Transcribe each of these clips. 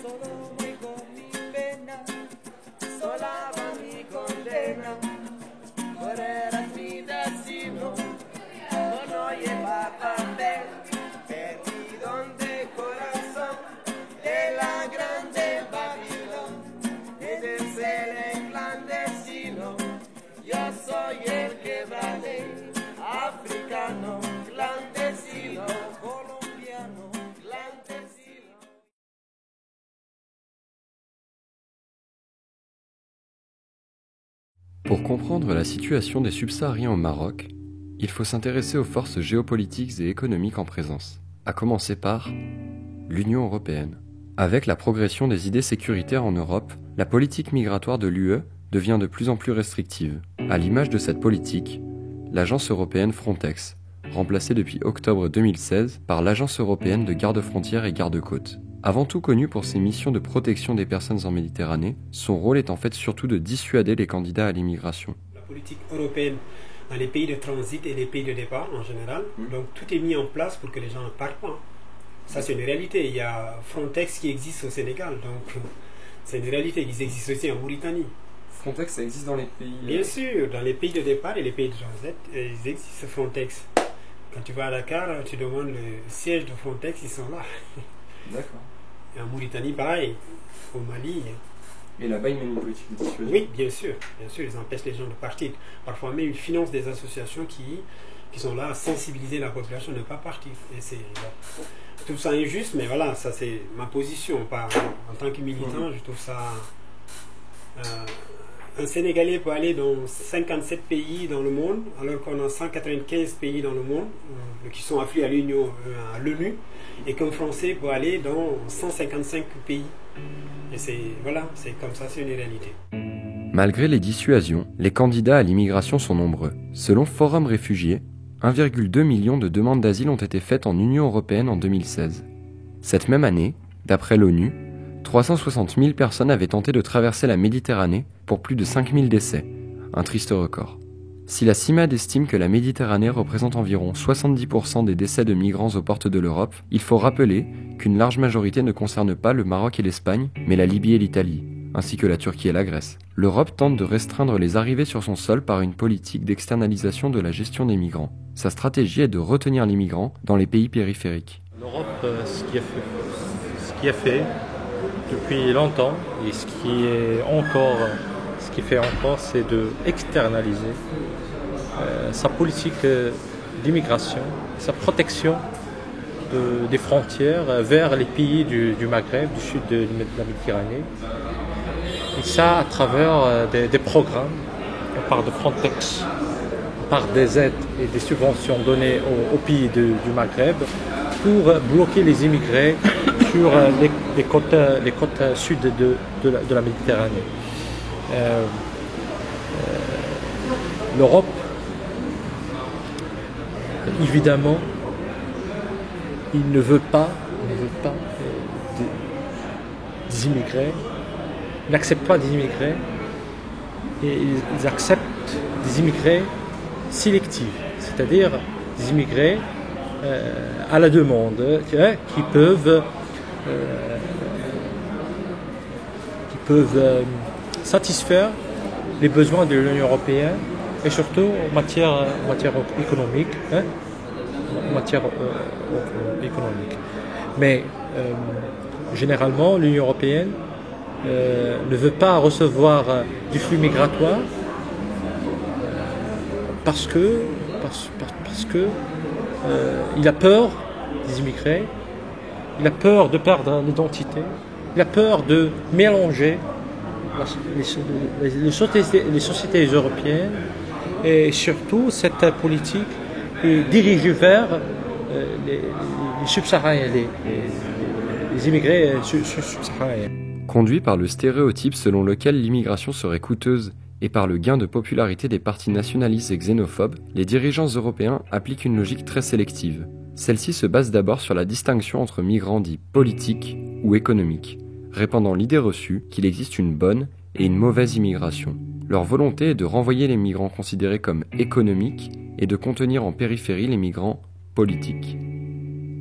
Solo voy con mi pena, sola va mi condena. Tú eras mi destino, no lleva papel, perdido de corazón de la grande Babilón. Eres el clandestino, yo soy el quebrade, africano, clandestino, colombiano, clandestino. Pour comprendre la situation des subsahariens au Maroc, il faut s'intéresser aux forces géopolitiques et économiques en présence, à commencer par l'Union européenne. Avec la progression des idées sécuritaires en Europe, la politique migratoire de l'UE devient de plus en plus restrictive. À l'image de cette politique, l'agence européenne Frontex, remplacée depuis octobre 2016 par l'Agence européenne de garde-frontières et garde-côtes. Avant tout connue pour ses missions de protection des personnes en Méditerranée, son rôle est en fait surtout de dissuader les candidats à l'immigration. La politique européenne dans les pays de transit et les pays de départ en général, donc tout est mis en place pour que les gens ne partent pas. Ça c'est une réalité. Il y a Frontex qui existe au Sénégal, donc c'est une réalité. Ils existent aussi en Mauritanie. Frontex, ça existe dans les pays... Bien sûr, dans les pays de départ et les pays de transit, ils existent Frontex. Quand tu vas à Dakar, tu demandes le siège de Frontex, ils sont là. D'accord. Et en Mauritanie, pareil. Au Mali. Et là-bas, ils mènent une politique de dissuasion. Oui, bien sûr. Bien sûr, ils empêchent les gens de partir. Parfois même, ils financent des associations qui sont là à sensibiliser la population à ne pas partir. Et c'est... Bon. Je trouve ça injuste, mais voilà, ça c'est ma position. En tant que militant, je trouve ça... un Sénégalais peut aller dans 57 pays dans le monde, alors qu'on a 195 pays dans le monde qui sont affiliés à l'ONU, et qu'un Français peut aller dans 155 pays. Et c'est comme ça, c'est une réalité. Malgré les dissuasions, les candidats à l'immigration sont nombreux. Selon Forum Réfugiés, 1,2 million de demandes d'asile ont été faites en Union européenne en 2016. Cette même année, d'après l'ONU, 360 000 personnes avaient tenté de traverser la Méditerranée pour plus de 5 000 décès, un triste record. Si la CIMAD estime que la Méditerranée représente environ 70% des décès de migrants aux portes de l'Europe, il faut rappeler qu'une large majorité ne concerne pas le Maroc et l'Espagne, mais la Libye et l'Italie, ainsi que la Turquie et la Grèce. L'Europe tente de restreindre les arrivées sur son sol par une politique d'externalisation de la gestion des migrants. Sa stratégie est de retenir les migrants dans les pays périphériques. L'Europe, ce qui a fait depuis longtemps, et ce qui fait encore, c'est de externaliser sa politique d'immigration, sa protection des frontières vers les pays du Maghreb, du sud de la Méditerranée. Et ça à travers des programmes. On parle de Frontex, on parle des aides et des subventions données aux pays du Maghreb pour bloquer les immigrés sur les côtes sud de la Méditerranée. L'Europe, évidemment, il ne veut pas des immigrés, ils n'acceptent pas des immigrés, et ils acceptent des immigrés sélectifs, c'est-à-dire des immigrés à la demande, qui peuvent satisfaire les besoins de l'Union européenne et surtout en matière économique. Mais généralement, l'Union européenne ne veut pas recevoir du flux migratoire parce que il a peur des immigrés, il a peur de perdre l'identité, il a peur de mélanger les sociétés européennes, et surtout cette politique est dirigée vers les subsahariens, les immigrés subsahariens. Conduit par le stéréotype selon lequel l'immigration serait coûteuse et par le gain de popularité des partis nationalistes et xénophobes, les dirigeants européens appliquent une logique très sélective. Celle-ci se base d'abord sur la distinction entre migrants dits politiques ou économiques, répandant l'idée reçue qu'il existe une bonne et une mauvaise immigration. leur volonté est de renvoyer les migrants considérés comme économiques et de contenir en périphérie les migrants politiques.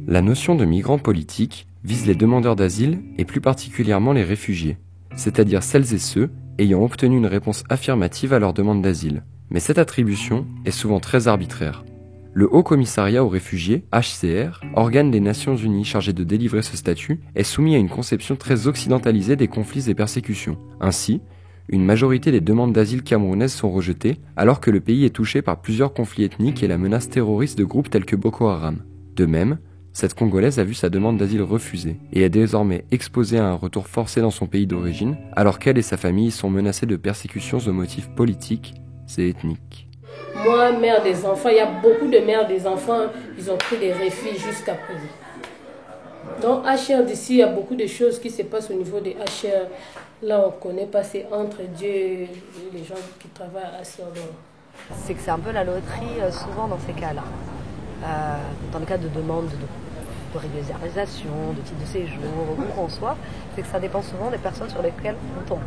La notion de migrants politiques vise les demandeurs d'asile et plus particulièrement les réfugiés, c'est-à-dire celles et ceux ayant obtenu une réponse affirmative à leur demande d'asile. Mais cette attribution est souvent très arbitraire. Le Haut Commissariat aux réfugiés, HCR, organe des Nations Unies chargé de délivrer ce statut, est soumis à une conception très occidentalisée des conflits et persécutions. Ainsi, une majorité des demandes d'asile camerounaises sont rejetées, alors que le pays est touché par plusieurs conflits ethniques et la menace terroriste de groupes tels que Boko Haram. De même, cette Congolaise a vu sa demande d'asile refusée et est désormais exposée à un retour forcé dans son pays d'origine, alors qu'elle et sa famille sont menacées de persécutions au motif politique et ethnique. Moi, mère des enfants, il y a beaucoup de mères des enfants, ils ont pris des refuges jusqu'à présent. Dans HR d'ici, il y a beaucoup de choses qui se passent au niveau des HR. Là, on ne connaît pas, c'est entre Dieu et les gens qui travaillent à HR. C'est que c'est un peu la loterie souvent dans ces cas-là. Dans le cas de demande de régularisation, de titre de séjour, où qu'on soit, c'est que ça dépend souvent des personnes sur lesquelles on tombe.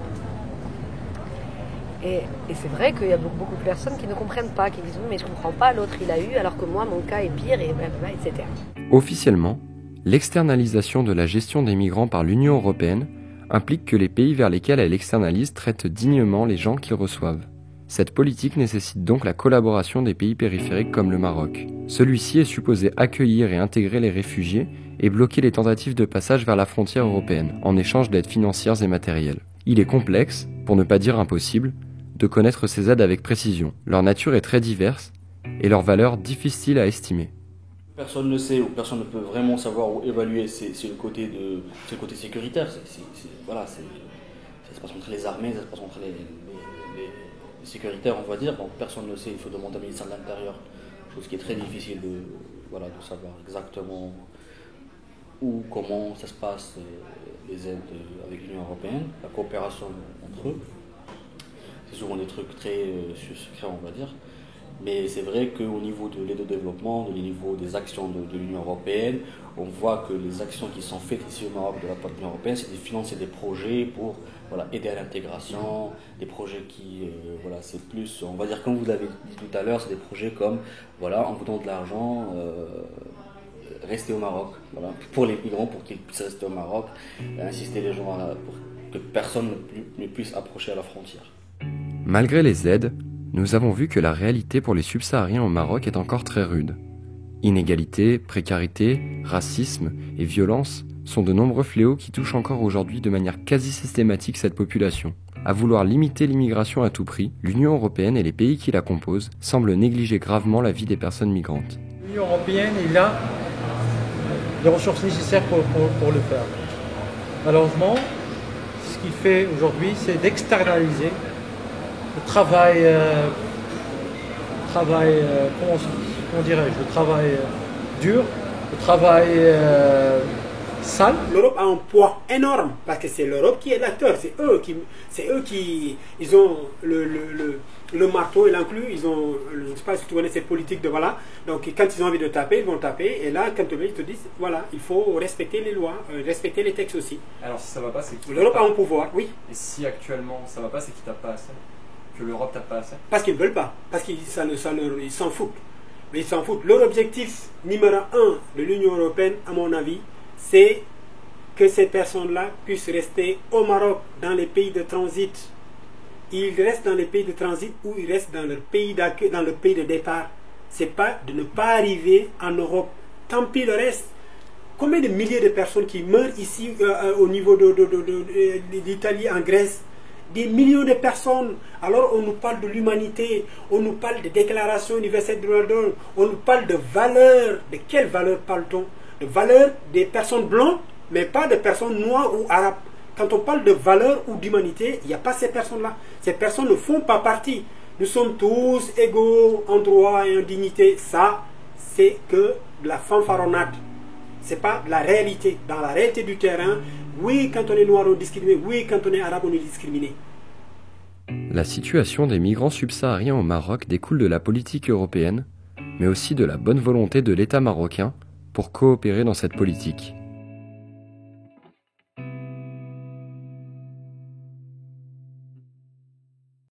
Et c'est vrai qu'il y a beaucoup de personnes qui ne comprennent pas, qui disent « mais je ne comprends pas, l'autre il a eu, alors que moi mon cas est pire, et blablabla, etc. » Officiellement, l'externalisation de la gestion des migrants par l'Union européenne implique que les pays vers lesquels elle externalise traitent dignement les gens qu'ils reçoivent. Cette politique nécessite donc la collaboration des pays périphériques comme le Maroc. Celui-ci est supposé accueillir et intégrer les réfugiés et bloquer les tentatives de passage vers la frontière européenne, en échange d'aides financières et matérielles. Il est complexe, pour ne pas dire impossible, de connaître ces aides avec précision. Leur nature est très diverse et leur valeur difficile à estimer. Personne ne sait ou personne ne peut vraiment savoir ou évaluer, c'est le côté sécuritaire. Voilà, ça se passe entre les armées, ça se passe entre les sécuritaires, on va dire. Donc personne ne sait, il faut demander au ministère de l'Intérieur, chose qui est très difficile de savoir exactement où, comment ça se passe, les aides avec l'Union européenne, la coopération entre eux. C'est souvent des trucs très secrets, on va dire. Mais c'est vrai qu'au niveau de l'aide au développement, au niveau des actions de l'Union européenne, on voit que les actions qui sont faites ici au Maroc de la part de l'Union européenne, c'est de financer des projets pour aider à l'intégration, des projets qui, c'est plus, on va dire comme vous l'avez dit tout à l'heure, c'est des projets comme, en vous donnant de l'argent, rester au Maroc, pour les migrants, pour qu'ils puissent rester au Maroc, insister les gens pour que personne ne puisse approcher à la frontière. Malgré les aides, nous avons vu que la réalité pour les subsahariens au Maroc est encore très rude. Inégalité, précarité, racisme et violence sont de nombreux fléaux qui touchent encore aujourd'hui de manière quasi systématique cette population. À vouloir limiter l'immigration à tout prix, l'Union européenne et les pays qui la composent semblent négliger gravement la vie des personnes migrantes. L'Union européenne, il a les ressources nécessaires pour le faire. Malheureusement, ce qu'il fait aujourd'hui, c'est d'externaliser le travail dur, le travail sale. L'Europe a un poids énorme parce que c'est l'Europe qui est l'acteur, c'est eux qui ils ont le marteau et l'enclume, ils ont, je ne sais pas si tu connais cette politique de donc quand ils ont envie de taper, ils vont taper, et là quand ils te disent il faut respecter les lois, respecter les textes aussi. Alors si ça va pas, c'est que l'Europe a un pouvoir, oui. Et si actuellement ça va pas, c'est qu'ils tapent pas assez. Que l'Europe tape pas assez. Parce qu'ils ne veulent pas, parce qu'ils s'en foutent. Mais ils s'en foutent. Leur objectif numéro 1 de l'Union européenne, à mon avis, c'est que ces personnes-là puissent rester au Maroc, dans les pays de transit. Ils restent dans les pays de transit ou ils restent dans leur pays d'accueil, dans le pays de départ. C'est pas de ne pas arriver en Europe. Tant pis le reste. Combien de milliers de personnes qui meurent ici au niveau d'Italie, en Grèce? Des millions de personnes. Alors on nous parle de l'humanité, on nous parle de déclaration universelle des droits de l'homme, on nous parle de valeurs. De quelle valeur parle-t-on? De valeurs des personnes blanches, mais pas de personnes noires ou arabes. Quand on parle de valeurs ou d'humanité, il n'y a pas ces personnes-là. Ces personnes ne font pas partie. Nous sommes tous égaux en droit et en dignité. Ça, c'est que de la fanfaronnade. Ce n'est pas de la réalité. Dans la réalité du terrain, oui, quand on est noir, on est discriminé. Oui, quand on est arabe, on est discriminé. La situation des migrants subsahariens au Maroc découle de la politique européenne, mais aussi de la bonne volonté de l'État marocain pour coopérer dans cette politique.